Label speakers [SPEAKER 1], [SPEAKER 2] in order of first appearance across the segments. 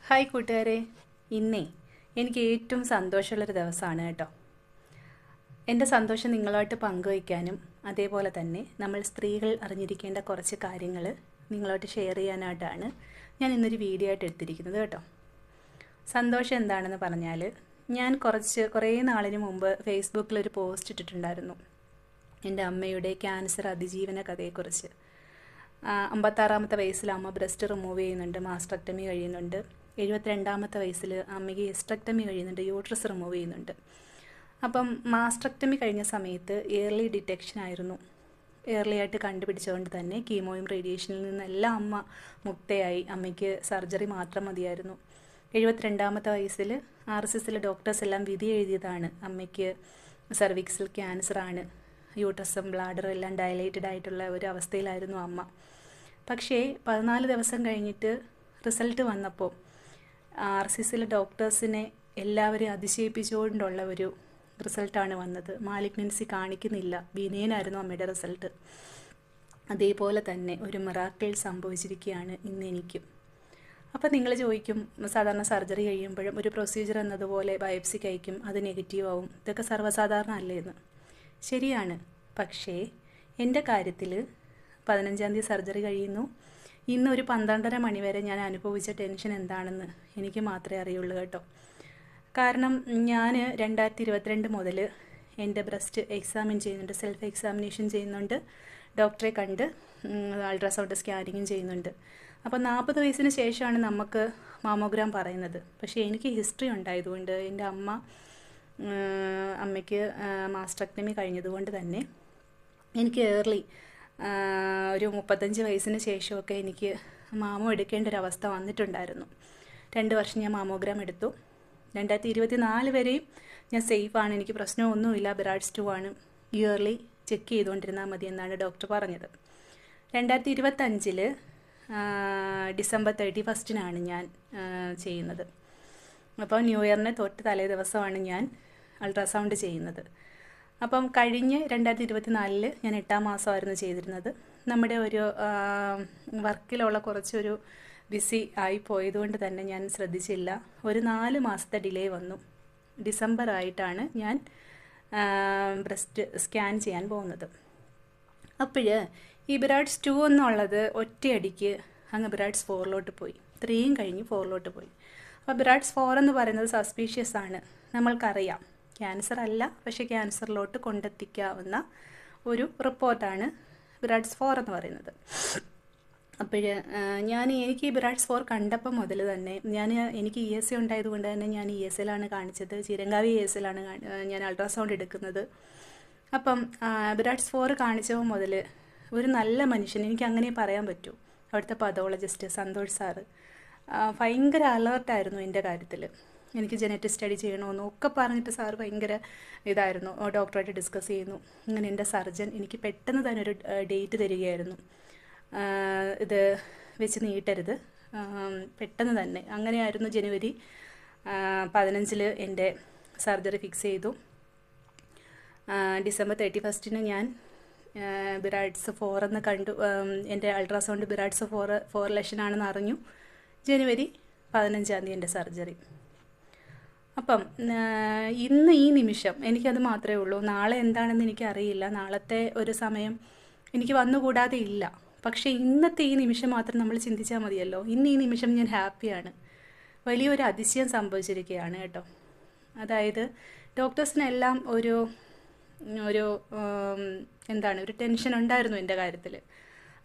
[SPEAKER 1] Hi കൂട്ടുകാരെ, ഇന്നേ എനിക്ക് ഏറ്റവും സന്തോഷമുള്ളൊരു ദിവസമാണ് കേട്ടോ. എൻ്റെ സന്തോഷം നിങ്ങളുമായിട്ട് പങ്കുവയ്ക്കാനും അതേപോലെ തന്നെ നമ്മൾ സ്ത്രീകൾ അറിഞ്ഞിരിക്കേണ്ട കുറച്ച് കാര്യങ്ങൾ നിങ്ങളുമായിട്ട് ഷെയർ ചെയ്യാനായിട്ടാണ് ഞാൻ ഇന്നൊരു വീഡിയോ ആയിട്ട് എടുത്തിരിക്കുന്നത് കേട്ടോ. സന്തോഷം എന്താണെന്ന് പറഞ്ഞാൽ, ഞാൻ കുറേ നാളിന് മുമ്പ് ഫേസ്ബുക്കിലൊരു പോസ്റ്റ് ഇട്ടിട്ടുണ്ടായിരുന്നു എൻ്റെ അമ്മയുടെ ക്യാൻസർ അതിജീവന കഥയെക്കുറിച്ച്. 56-ാമത്തെ വയസ്സിൽ അമ്മ ബ്രസ്റ്റ് റിമൂവ് ചെയ്യുന്നുണ്ട്, മാസ്റ്ററക്ടമി കഴിയുന്നുണ്ട്. 72-ാമത്തെ വയസ്സിൽ അമ്മയ്ക്ക് ഹിസ്റ്ററക്ടമി കഴിയുന്നുണ്ട്, യൂട്രസ് റിമൂവ് ചെയ്യുന്നുണ്ട്. അപ്പം മാസ്റ്ററക്ടമി കഴിഞ്ഞ സമയത്ത് ഏർലി ഡിറ്റക്ഷൻ ആയിരുന്നു. ഏർലി ആയിട്ട് കണ്ടുപിടിച്ചുകൊണ്ട് തന്നെ കീമോയും റേഡിയേഷനിൽ നിന്നെല്ലാം അമ്മ മുക്തയായി. അമ്മയ്ക്ക് സർജറി മാത്രം മതിയായിരുന്നു. 72-ാമത്തെ വയസ്സിൽ RSSലെ ഡോക്ടേഴ്സ് എല്ലാം വിധി എഴുതിയതാണ് അമ്മയ്ക്ക് സർവിക്സിൽ ക്യാൻസറാണ്, യൂട്രസും ബ്ലാഡറും എല്ലാം ഡയലേറ്റഡ് ആയിട്ടുള്ള ഒരു അവസ്ഥയിലായിരുന്നു അമ്മ. പക്ഷേ 14 ദിവസം കഴിഞ്ഞിട്ട് റിസൾട്ട് വന്നപ്പോൾ RSSലെ ഡോക്ടേഴ്സിനെ എല്ലാവരെയും അതിശയിപ്പിച്ചുകൊണ്ടുള്ള ഒരു റിസൾട്ടാണ് വന്നത്. മാലിഗ്നൻസി കാണിക്കുന്നില്ല, ബിനൈനായിരുന്നു അമ്മയുടെ റിസൾട്ട്. അതേപോലെ തന്നെ ഒരു മിറാക്കിൾ സംഭവിച്ചിരിക്കുകയാണ് ഇന്ന് എനിക്കും. അപ്പോൾ നിങ്ങൾ ചോദിക്കും, സാധാരണ സർജറി കഴിയുമ്പോഴും ഒരു പ്രൊസീജിയർ എന്നതുപോലെ ബയോപ്സി കഴിക്കും, അത് നെഗറ്റീവ് ആവും, ഇതൊക്കെ സർവ്വസാധാരണ അല്ലേന്ന്. ശരിയാണ്. പക്ഷേ എൻ്റെ കാര്യത്തിൽ 15-ാം തീയതി സർജറി കഴിയുന്നു. ഇന്ന് ഒരു 12:30 മണി വരെ ഞാൻ അനുഭവിച്ച ടെൻഷൻ എന്താണെന്ന് എനിക്ക് മാത്രമേ അറിയുള്ളൂ കേട്ടോ. കാരണം ഞാൻ 2022 മുതൽ എൻ്റെ ബ്രസ്റ്റ് എക്സാമിൻ ചെയ്യുന്നുണ്ട്, സെൽഫ് എക്സാമിനേഷൻ ചെയ്യുന്നുണ്ട്, ഡോക്ടറെ കണ്ട് അൾട്രാസൗണ്ട് സ്കാനിങ്ങും ചെയ്യുന്നുണ്ട്. അപ്പോൾ 40 വയസ്സിന് ശേഷമാണ് നമുക്ക് മാമോഗ്രാം പറയുന്നത്. പക്ഷേ എനിക്ക് ഹിസ്റ്ററി ഉണ്ടായതുകൊണ്ട്, എൻ്റെ അമ്മയ്ക്ക് മാസ്റ്ററക്ടമി കഴിഞ്ഞതുകൊണ്ട് തന്നെ എനിക്ക് ഏർലി ഒരു 35 വയസ്സിന് ശേഷമൊക്കെ എനിക്ക് മാമോ എടുക്കേണ്ട ഒരു അവസ്ഥ വന്നിട്ടുണ്ടായിരുന്നു. 2 വർഷം ഞാൻ മാമോഗ്രാം എടുത്തു. 2024 വരെയും ഞാൻ സേഫാണ്, എനിക്ക് പ്രശ്നമൊന്നുമില്ല, ബിറാഡ്സ് 2 ആണ്, ഇയർലി ചെക്ക് ചെയ്തുകൊണ്ടിരുന്നാൽ മതി എന്നാണ് ഡോക്ടർ പറഞ്ഞത്. 2025 ഡിസംബർ 31 ഞാൻ ചെയ്യുന്നത്. അപ്പോൾ ന്യൂ ഇയറിന് തൊട്ട് തലേ ദിവസമാണ് ഞാൻ അൾട്രാസൗണ്ട് ചെയ്യുന്നത്. അപ്പം കഴിഞ്ഞ് 2024 ഞാൻ 8-ാം മാസമായിരുന്നു ചെയ്തിരുന്നത്. നമ്മുടെ ഒരു വർക്കിലുള്ള കുറച്ചൊരു ബിസി ആയി പോയതുകൊണ്ട് തന്നെ ഞാൻ ശ്രദ്ധിച്ചില്ല. ഒരു 4 മാസത്തെ ഡിലേ വന്നു. ഡിസംബർ ആയിട്ടാണ് ഞാൻ ബ്രസ്റ്റ് സ്കാൻ ചെയ്യാൻ പോകുന്നത്. അപ്പോൾ ഈ ബിറാഡ്സ് 2 എന്നുള്ളത് ഒറ്റയടിക്ക് അങ്ങ് ബിറാഡ്സ് 4-ലോട്ട് പോയി. 3 കഴിഞ്ഞ് 4-ലോട്ട് പോയി. അപ്പോൾ ബിറാഡ്സ് 4 എന്ന് പറയുന്നത് സസ്പീഷ്യസ് ആണ്, നമ്മൾക്കറിയാം. ക്യാൻസർ അല്ല, പക്ഷേ ക്യാൻസറിലോട്ട് കൊണ്ടെത്തിക്കാവുന്ന ഒരു റിപ്പോർട്ടാണ് ബിറാഡ്സ് 4 എന്ന് പറയുന്നത്. അപ്പോൾ എനിക്ക് ഈ ബിറാഡ്സ് 4 കണ്ടപ്പോൾ മുതൽ തന്നെ എനിക്ക് ESA ഉണ്ടായതുകൊണ്ട് തന്നെ ഞാൻ ESAയിലാണ് കാണിച്ചത്. ചിരങ്കാവി ESAയിലാണ് ഞാൻ അൾട്രാസൗണ്ട് എടുക്കുന്നത്. അപ്പം ബിറാഡ്സ് 4 കാണിച്ചപ്പോൾ മുതൽ ഒരു നല്ല മനുഷ്യൻ, എനിക്ക് അങ്ങനെ പറയാൻ പറ്റൂ, അവിടുത്തെ പതോളജിസ്റ്റ് സന്തോഷ് സാറ് ഭയങ്കര അലേർട്ടായിരുന്നു എൻ്റെ കാര്യത്തിൽ. എനിക്ക് ജനറ്റിക് സ്റ്റഡി ചെയ്യണമെന്നും ഒക്കെ പറഞ്ഞിട്ട് സാർ ഭയങ്കര ഇതായിരുന്നു. ഡോക്ടറായിട്ട് ഡിസ്കസ് ചെയ്യുന്നു. അങ്ങനെ എൻ്റെ സർജൻ എനിക്ക് പെട്ടെന്ന് തന്നെ ഒരു ഡേറ്റ് തരികയായിരുന്നു, ഇത് വെച്ച് നീട്ടരുത്, പെട്ടെന്ന് തന്നെ. അങ്ങനെയായിരുന്നു. ജനുവരി 15 എൻ്റെ സർജറി ഫിക്സ് ചെയ്തു. ഡിസംബർ 31 ഞാൻ ബിറാഡ്സ് 4 എന്ന് കണ്ടു. എൻ്റെ അൾട്രാസൗണ്ട് ബിറാഡ്സ് 4 ലക്ഷനാണെന്ന് അറിഞ്ഞു. ജനുവരി 15-ാം തീയതി എൻ്റെ സർജറി. അപ്പം ഇന്ന് ഈ നിമിഷം എനിക്കത് മാത്രമേ ഉള്ളൂ. നാളെ എന്താണെന്ന് എനിക്കറിയില്ല, നാളത്തെ ഒരു സമയം എനിക്ക് വന്നുകൂടാതെ ഇല്ല. പക്ഷേ ഇന്നത്തെ ഈ നിമിഷം മാത്രം നമ്മൾ ചിന്തിച്ചാൽ മതിയല്ലോ. ഇന്ന് ഈ നിമിഷം ഞാൻ ഹാപ്പിയാണ്. വലിയൊരു അതിശയം സംഭവിച്ചിരിക്കുകയാണ് കേട്ടോ. അതായത് ഡോക്ടേഴ്സിനെല്ലാം ഒരു ഒരു ടെൻഷൻ ഉണ്ടായിരുന്നു എൻ്റെ കാര്യത്തിൽ.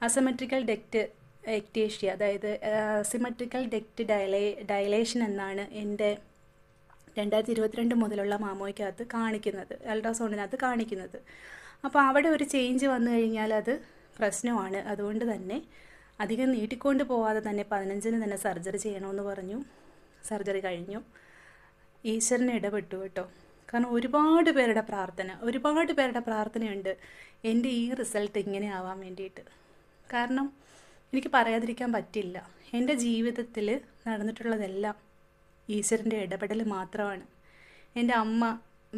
[SPEAKER 1] അസിമെട്രിക്കൽ ഡക്റ്റ് എക്ടേഷ്യ, അതായത് സിമെട്രിക്കൽ ഡക്റ്റ് ഡയലേഷൻ എന്നാണ് എൻ്റെ 2022 മുതലുള്ള മാമോയ്ക്കകത്ത് കാണിക്കുന്നത്, അൾട്രാസൗണ്ടിനകത്ത് കാണിക്കുന്നത്. അപ്പോൾ അവിടെ ഒരു ചേഞ്ച് വന്നു കഴിഞ്ഞാൽ അത് പ്രശ്നമാണ്. അതുകൊണ്ട് തന്നെ അധികം നീട്ടിക്കൊണ്ട് പോവാതെ തന്നെ 15-ന് തന്നെ സർജറി ചെയ്യണമെന്ന് പറഞ്ഞു. സർജറി കഴിഞ്ഞു. ഈശ്വരനെ ഇടപെട്ടു കേട്ടോ. കാരണം ഒരുപാട് പേരുടെ പ്രാർത്ഥനയുണ്ട് എൻ്റെ ഈ റിസൾട്ട് ഇങ്ങനെ ആവാൻ വേണ്ടിയിട്ട്. കാരണം എനിക്ക് പറയാതിരിക്കാൻ പറ്റില്ല, എൻ്റെ ജീവിതത്തിൽ നടന്നിട്ടുള്ളതെല്ലാം ഈശ്വരൻ്റെ ഇടപെടൽ മാത്രമാണ്. എൻ്റെ അമ്മ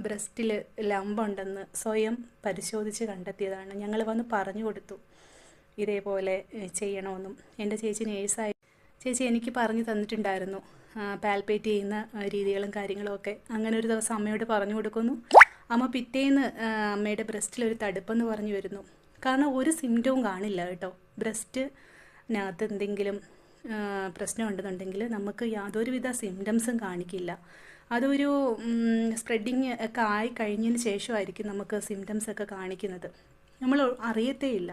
[SPEAKER 1] ബ്രസ്റ്റിൽ ലംബുണ്ടെന്ന് സ്വയം പരിശോധിച്ച് കണ്ടെത്തിയതാണ്. ഞങ്ങൾ വന്ന് പറഞ്ഞു കൊടുത്തു ഇതേപോലെ ചെയ്യണമെന്നും. എൻ്റെ ചേച്ചി നേഴ്സായി ചേച്ചി എനിക്ക് പറഞ്ഞു തന്നിട്ടുണ്ടായിരുന്നു പാൽപ്പേറ്റ് ചെയ്യുന്ന രീതികളും കാര്യങ്ങളും ഒക്കെ. അങ്ങനെ ഒരു ദിവസം അമ്മയോട് പറഞ്ഞു കൊടുക്കുന്നു. അമ്മ പിറ്റേന്ന് അമ്മയുടെ ബ്രസ്റ്റിലൊരു തടുപ്പെന്ന് പറഞ്ഞു വരുന്നു. കാരണം ഒരു സിംറ്റവും കാണില്ല കേട്ടോ. ബ്രസ്റ്റിനകത്ത് എന്തെങ്കിലും പ്രശ്നം ഉണ്ടെന്നുണ്ടെങ്കിൽ നമുക്ക് യാതൊരുവിധ സിംറ്റംസും കാണിക്കില്ല. അതൊരു സ്പ്രെഡിങ് ഒക്കെ ആയി കഴിഞ്ഞതിന് ശേഷമായിരിക്കും നമുക്ക് സിംറ്റംസ് ഒക്കെ കാണിക്കുന്നത്. നമ്മൾ അറിയത്തേയില്ല.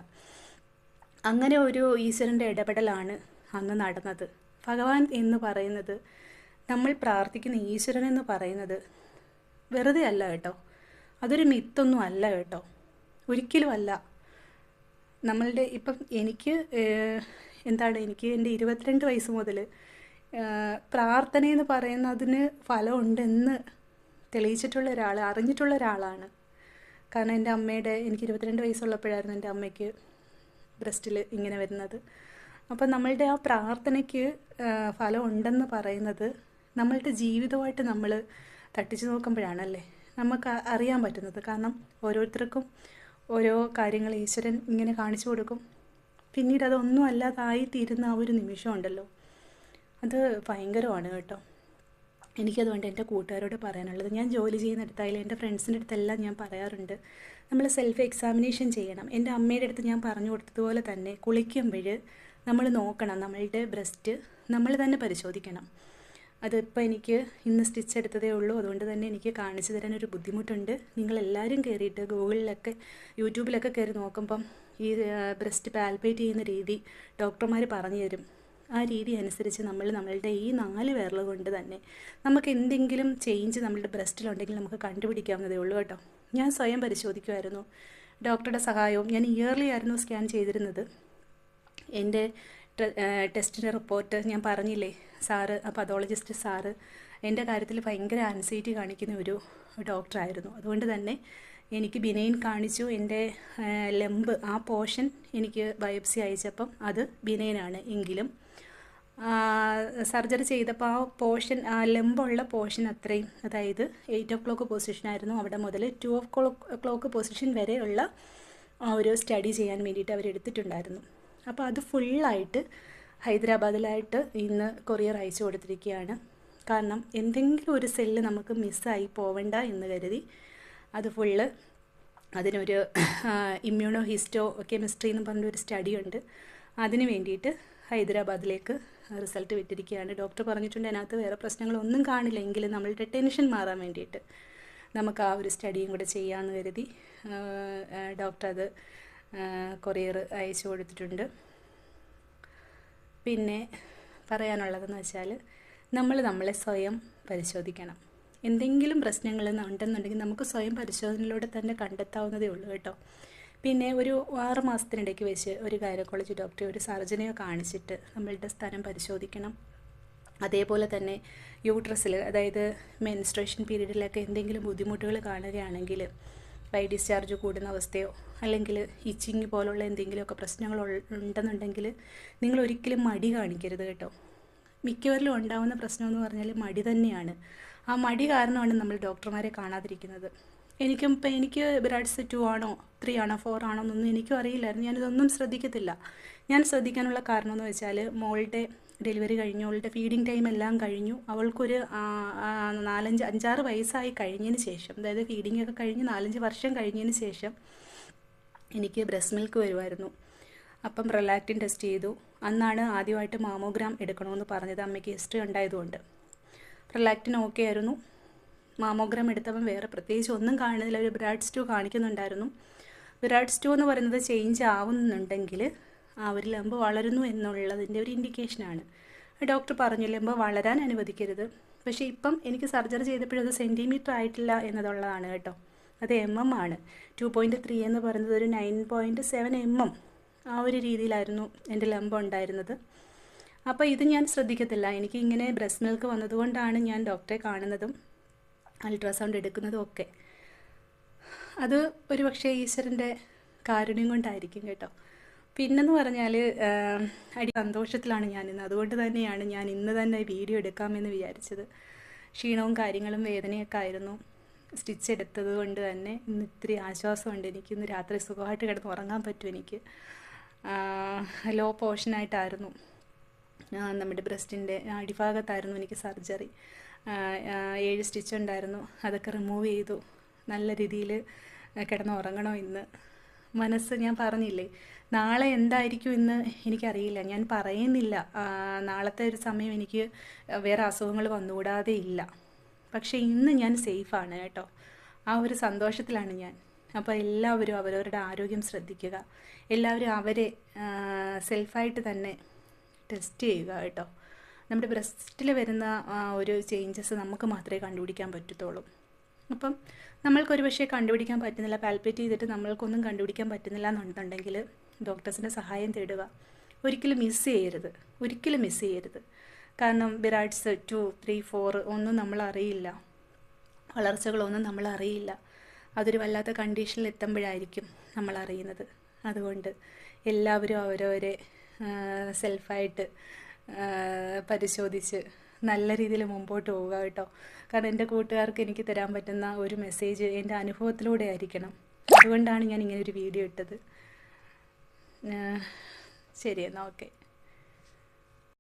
[SPEAKER 1] അങ്ങനെ ഒരു ഈശ്വരൻ്റെ ഇടപെടലാണ് അന്ന് നടന്നത്. ഭഗവാൻ എന്ന് പറയുന്നത്, നമ്മൾ പ്രാർത്ഥിക്കുന്ന ഈശ്വരൻ എന്ന് പറയുന്നത് വെറുതെ അല്ല കേട്ടോ. അതൊരു മിത്തൊന്നും അല്ല കേട്ടോ, ഒരിക്കലും അല്ല. നമ്മളുടെ ഇപ്പം എനിക്ക് എനിക്ക് എൻ്റെ 22 വയസ്സ് മുതൽ പ്രാർത്ഥനയെന്ന് പറയുന്നതിന് ഫലമുണ്ടെന്ന് തെളിയിച്ചിട്ടുള്ള ഒരാൾ, അറിഞ്ഞിട്ടുള്ള ഒരാളാണ്. കാരണം എൻ്റെ അമ്മയുടെ, എനിക്ക് 22 വയസ്സുള്ളപ്പോഴായിരുന്നു എൻ്റെ അമ്മയ്ക്ക് ബ്രസ്റ്റിൽ ഇങ്ങനെ വരുന്നത്. അപ്പം നമ്മളുടെ ആ പ്രാർത്ഥനയ്ക്ക് ഫലം ഉണ്ടെന്ന് പറയുന്നത് നമ്മളുടെ ജീവിതമായിട്ട് നമ്മൾ തട്ടിച്ചു നോക്കുമ്പോഴാണല്ലേ നമുക്ക് അറിയാൻ പറ്റുന്നത്. കാരണം ഓരോരുത്തർക്കും ഓരോ കാര്യങ്ങൾ ഈശ്വരൻ ഇങ്ങനെ കാണിച്ചു കൊടുക്കും. പിന്നീട് അതൊന്നും അല്ലാതായി തീരുന്ന ആ ഒരു നിമിഷം ഉണ്ടല്ലോ, അത് ഭയങ്കരമാണ് കേട്ടോ. എനിക്കതുകൊണ്ട് എൻ്റെ കൂട്ടുകാരോട് പറയാനുള്ളത്, ഞാൻ ജോലി ചെയ്യുന്നിടത്തായാലും എൻ്റെ ഫ്രണ്ട്സിൻ്റെ അടുത്തെല്ലാം ഞാൻ പറയാറുണ്ട്, നമ്മൾ സെൽഫ് എക്സാമിനേഷൻ ചെയ്യണം. എൻ്റെ അമ്മയുടെ അടുത്ത് ഞാൻ പറഞ്ഞു കൊടുത്തതുപോലെ തന്നെ കുളിക്കുമ്പോൾ നമ്മൾ നോക്കണം, നമ്മളുടെ ബ്രസ്റ്റ് നമ്മൾ തന്നെ പരിശോധിക്കണം. അതിപ്പോൾ എനിക്ക് ഇന്ന് സ്റ്റിച്ച് എടുത്തതേ ഉള്ളൂ, അതുകൊണ്ട് തന്നെ എനിക്ക് കാണിച്ചു തരാനൊരു ബുദ്ധിമുട്ടുണ്ട്. നിങ്ങളെല്ലാവരും കയറിയിട്ട് ഗൂഗിളിലൊക്കെ യൂട്യൂബിലൊക്കെ കയറി നോക്കുമ്പം ഈ ബ്രസ്റ്റ് പാൽപ്പേറ്റ് ചെയ്യുന്ന രീതി ഡോക്ടർമാർ പറഞ്ഞു തരും. ആ രീതി അനുസരിച്ച് നമ്മളുടെ ഈ 4 വിരൽ കൊണ്ട് തന്നെ നമുക്ക് എന്തെങ്കിലും ചേഞ്ച് നമ്മളുടെ ബ്രസ്റ്റിലുണ്ടെങ്കിൽ നമുക്ക് കണ്ടുപിടിക്കാവുന്നതേ ഉള്ളൂ കേട്ടോ. ഞാൻ സ്വയം പരിശോധിക്കുമായിരുന്നു, ഡോക്ടറുടെ സഹായവും. ഞാൻ ഇയർലി ആയിരുന്നു സ്കാൻ ചെയ്തിരുന്നത്. എൻ്റെ ടെസ്റ്റിൻ്റെ റിപ്പോർട്ട് ഞാൻ പറഞ്ഞില്ലേ, സാറ് പതോളജിസ്റ്റ് സാറ് എൻ്റെ കാര്യത്തിൽ ഭയങ്കര ആൻസൈറ്റി കാണിക്കുന്ന ഒരു ഡോക്ടറായിരുന്നു. അതുകൊണ്ട് തന്നെ എനിക്ക് ബിനൈൻ കാണിച്ചു. എൻ്റെ ലെമ്പ് ആ പോർഷൻ എനിക്ക് ബയോപ്സി അയച്ചപ്പം അത് ബിനൈനാണ്. എങ്കിലും സർജറി ചെയ്തപ്പോൾ ആ പോർഷൻ, ആ ലെമ്പുള്ള പോർഷൻ അത്രയും, അതായത് 8 o'clock പൊസിഷനായിരുന്നു. അവിടെ മുതൽ 2 o'clock പൊസിഷൻ വരെയുള്ള ഒരു സ്റ്റഡി ചെയ്യാൻ വേണ്ടിയിട്ട് അവരെടുത്തിട്ടുണ്ടായിരുന്നു. അപ്പോൾ അത് ഫുള്ളായിട്ട് ഹൈദരാബാദിലായിട്ട് ഇന്ന് കൊറിയർ അയച്ചു കൊടുത്തിരിക്കുകയാണ്. കാരണം എന്തെങ്കിലും ഒരു സെല്ല് നമുക്ക് മിസ്സായി പോവണ്ട എന്ന് കരുതി അത് ഫുള്ള്, അതിനൊരു ഇമ്മ്യൂണോ ഹിസ്റ്റോ കെമിസ്ട്രി എന്ന് പറഞ്ഞൊരു സ്റ്റഡി ഉണ്ട്. അതിന് വേണ്ടിയിട്ട് ഹൈദരാബാദിലേക്ക് റിസൾട്ട് വിട്ടിരിക്കുകയാണ്. ഡോക്ടർ പറഞ്ഞിട്ടുണ്ട് അതിനകത്ത് വേറെ പ്രശ്നങ്ങളൊന്നും കാണില്ല, എങ്കിലും നമ്മളുടെ ടെൻഷൻ മാറാൻ വേണ്ടിയിട്ട് നമുക്ക് ആ ഒരു സ്റ്റഡിയും കൂടെ ചെയ്യാമെന്ന് കരുതി ഡോക്ടർ അത് കൊറിയർ അയച്ചു കൊടുത്തിട്ടുണ്ട്. പിന്നെ പറയാനുള്ളതെന്ന് വെച്ചാൽ നമ്മളെ സ്വയം പരിശോധിക്കണം. എന്തെങ്കിലും പ്രശ്നങ്ങൾ ഉണ്ടെന്നുണ്ടെങ്കിൽ നമുക്ക് സ്വയം പരിശോധനയിലൂടെ തന്നെ കണ്ടെത്താവുന്നതേ ഉള്ളൂ കേട്ടോ. പിന്നെ ഒരു 6 മാസത്തിനിടയ്ക്ക് വെച്ച് ഒരു ഗൈനക്കോളജി ഡോക്ടറെ, ഒരു സർജനെയോ കാണിച്ചിട്ട് നമ്മളുടെ സ്ഥലം പരിശോധിക്കണം. അതേപോലെ തന്നെ യൂട്രസിൽ, അതായത് മെൻസ്ട്രേഷൻ പീരീഡിലൊക്കെ എന്തെങ്കിലും ബുദ്ധിമുട്ടുകൾ കാണുകയാണെങ്കിൽ, ഡിസ്ചാർജ് കൂടുന്ന അവസ്ഥയോ അല്ലെങ്കിൽ ഇച്ചിങ് പോലുള്ള എന്തെങ്കിലുമൊക്കെ പ്രശ്നങ്ങൾ ഉണ്ടെന്നുണ്ടെങ്കിൽ നിങ്ങൾ ഒരിക്കലും മടി കാണിക്കരുത് കേട്ടോ. മിക്കവരിലും ഉണ്ടാകുന്ന പ്രശ്നമെന്ന് പറഞ്ഞാൽ മടി തന്നെയാണ്. ആ മടി കാരണമാണ് നമ്മൾ ഡോക്ടർമാരെ കാണാതിരിക്കുന്നത്. എനിക്ക് ബ്രാഡ്സ് 2 ആണോ 3 ആണോ 4 ആണോ എന്നൊന്നും എനിക്കും അറിയില്ലായിരുന്നു. ഞാനിതൊന്നും ശ്രദ്ധിക്കത്തില്ല. ഞാൻ ശ്രദ്ധിക്കാനുള്ള കാരണം എന്ന് വെച്ചാൽ, മോളുടെ ഡെലിവറി കഴിഞ്ഞു, അവളുടെ ഫീഡിങ് ടൈം എല്ലാം കഴിഞ്ഞു. അവൾക്കൊരു 5-6 വയസ്സായി കഴിഞ്ഞതിന് ശേഷം, അതായത് ഫീഡിങ് ഒക്കെ കഴിഞ്ഞ് 4-5 വർഷം കഴിഞ്ഞതിന് ശേഷം എനിക്ക് ബ്രസ്റ്റ് മിൽക്ക് വരുമായിരുന്നു. അപ്പം പ്രൊലാക്റ്റിൻ ടെസ്റ്റ് ചെയ്തു. അന്നാണ് ആദ്യമായിട്ട് മാമോഗ്രാം എടുക്കണമെന്ന് പറഞ്ഞത്, അമ്മയ്ക്ക് ഹിസ്റ്ററി ഉണ്ടായതുകൊണ്ട്. പ്രൊലാക്റ്റിൻ ഓക്കെ ആയിരുന്നു. മാമോഗ്രാം എടുത്തപ്പം വേറെ പ്രത്യേകിച്ച് ഒന്നും കാണുന്നില്ല, ഒരു ബ്രാഡ്സ് 2 കാണിക്കുന്നുണ്ടായിരുന്നു. ബ്രാഡ്സ് 2 എന്ന് പറയുന്നത് ചേഞ്ച് ആവുന്നുണ്ടെങ്കിൽ ആ ഒരു ലംബ് വളരുന്നു എന്നുള്ളതിൻ്റെ ഒരു ഇൻഡിക്കേഷനാണ്. ഡോക്ടർ പറഞ്ഞു ലംബ് വളരാൻ അനുവദിക്കരുത്. പക്ഷേ ഇപ്പം എനിക്ക് സർജറി ചെയ്തപ്പോഴത് സെൻറ്റിമീറ്റർ ആയിട്ടില്ല എന്നതുള്ളതാണ് കേട്ടോ. അത് MM ആണ്. 2.3 എന്ന് പറയുന്നത് ഒരു 9.7 mm ആ ഒരു രീതിയിലായിരുന്നു എൻ്റെ ലംബ് ഉണ്ടായിരുന്നത്. അപ്പോൾ ഇത് ഞാൻ ശ്രദ്ധിക്കത്തില്ല. എനിക്ക് ഇങ്ങനെ ബ്രസ്റ്റ് മിൽക്ക് വന്നതുകൊണ്ടാണ് ഞാൻ ഡോക്ടറെ കാണുന്നതും അൾട്രാസൗണ്ട് എടുക്കുന്നതും ഒക്കെ. അത് ഒരു പക്ഷേ ഈശ്വരൻ്റെ കാരുണ്യം കൊണ്ടായിരിക്കും കേട്ടോ. പിന്നെന്ന് പറഞ്ഞാൽ സന്തോഷത്തിലാണ് ഞാനിന്ന്. അതുകൊണ്ട് തന്നെയാണ് ഞാൻ ഇന്ന് തന്നെ വീഡിയോ എടുക്കാമെന്ന് വിചാരിച്ചത്. ക്ഷീണവും കാര്യങ്ങളും വേദനയൊക്കെ ആയിരുന്നു. സ്റ്റിച്ച് എടുത്തത് കൊണ്ട് തന്നെ ഇന്ന് ഇത്തിരി ആശ്വാസമുണ്ട് എനിക്ക്. ഇന്ന് രാത്രി സുഖമായിട്ട് കിടന്ന് ഉറങ്ങാൻ പറ്റും. എനിക്ക് ലോ പോർഷനായിട്ടായിരുന്നു നമ്മുടെ ബ്രസ്റ്റിൻ്റെ അടിഭാഗത്തായിരുന്നു എനിക്ക് സർജറി. 7 സ്റ്റിച്ച് ഉണ്ടായിരുന്നു, അതൊക്കെ റിമൂവ് ചെയ്തു. നല്ല രീതിയിൽ കിടന്ന് ഉറങ്ങണോ ഇന്ന്. മനസ്സ്, ഞാൻ പറഞ്ഞില്ലേ നാളെ എന്തായിരിക്കും ഇന്ന് എനിക്കറിയില്ല. ഞാൻ പറയുന്നില്ല നാളത്തെ ഒരു സമയം എനിക്ക് വേറെ അസുഖങ്ങൾ വന്നുകൂടാതെ ഇല്ല. പക്ഷേ ഇന്ന് ഞാൻ സേഫാണ് കേട്ടോ. ആ ഒരു സന്തോഷത്തിലാണ് ഞാൻ. അപ്പോൾ എല്ലാവരും അവരവരുടെ ആരോഗ്യം ശ്രദ്ധിക്കുക. എല്ലാവരും അവരെ സെൽഫായിട്ട് തന്നെ ടെസ്റ്റ് ചെയ്യുക കേട്ടോ. നമ്മുടെ ബ്രസ്റ്റിൽ വരുന്ന ഒരു ചേഞ്ചസ് നമുക്ക് മാത്രമേ കണ്ടുപിടിക്കാൻ പറ്റത്തുള്ളൂ. അപ്പം നമ്മൾക്കൊരു പക്ഷേ കണ്ടുപിടിക്കാൻ പറ്റുന്നില്ല, പാൽപ്പേറ്റ് ചെയ്തിട്ട് നമ്മൾക്കൊന്നും കണ്ടുപിടിക്കാൻ പറ്റുന്നില്ല എന്നുണ്ടെങ്കിൽ ഡോക്ടേഴ്സിൻ്റെ സഹായം തേടുക. ഒരിക്കലും മിസ് ചെയ്യരുത്. കാരണം ബിറാഡ്സ് 2, 3, 4 ഒന്നും നമ്മളറിയില്ല, വളർച്ചകളൊന്നും നമ്മളറിയില്ല. അതൊരു വല്ലാത്ത കണ്ടീഷനിൽ എത്തുമ്പോഴായിരിക്കും നമ്മളറിയുന്നത്. അതുകൊണ്ട് എല്ലാവരും അവരവരെ സെൽഫായിട്ട് പരിശോധിച്ച് നല്ല രീതിയിൽ മുമ്പോട്ട് പോവുക കേട്ടോ. കാരണം എൻ്റെ കൂട്ടുകാർക്ക് എനിക്ക് തരാൻ പറ്റുന്ന ഒരു മെസ്സേജ് എൻ്റെ അനുഭവത്തിലൂടെ ആയിരിക്കണം. അതുകൊണ്ടാണ് ഞാൻ ഇങ്ങനൊരു വീഡിയോ ഇട്ടത്. ശരി എന്നാൽ ഓക്കെ.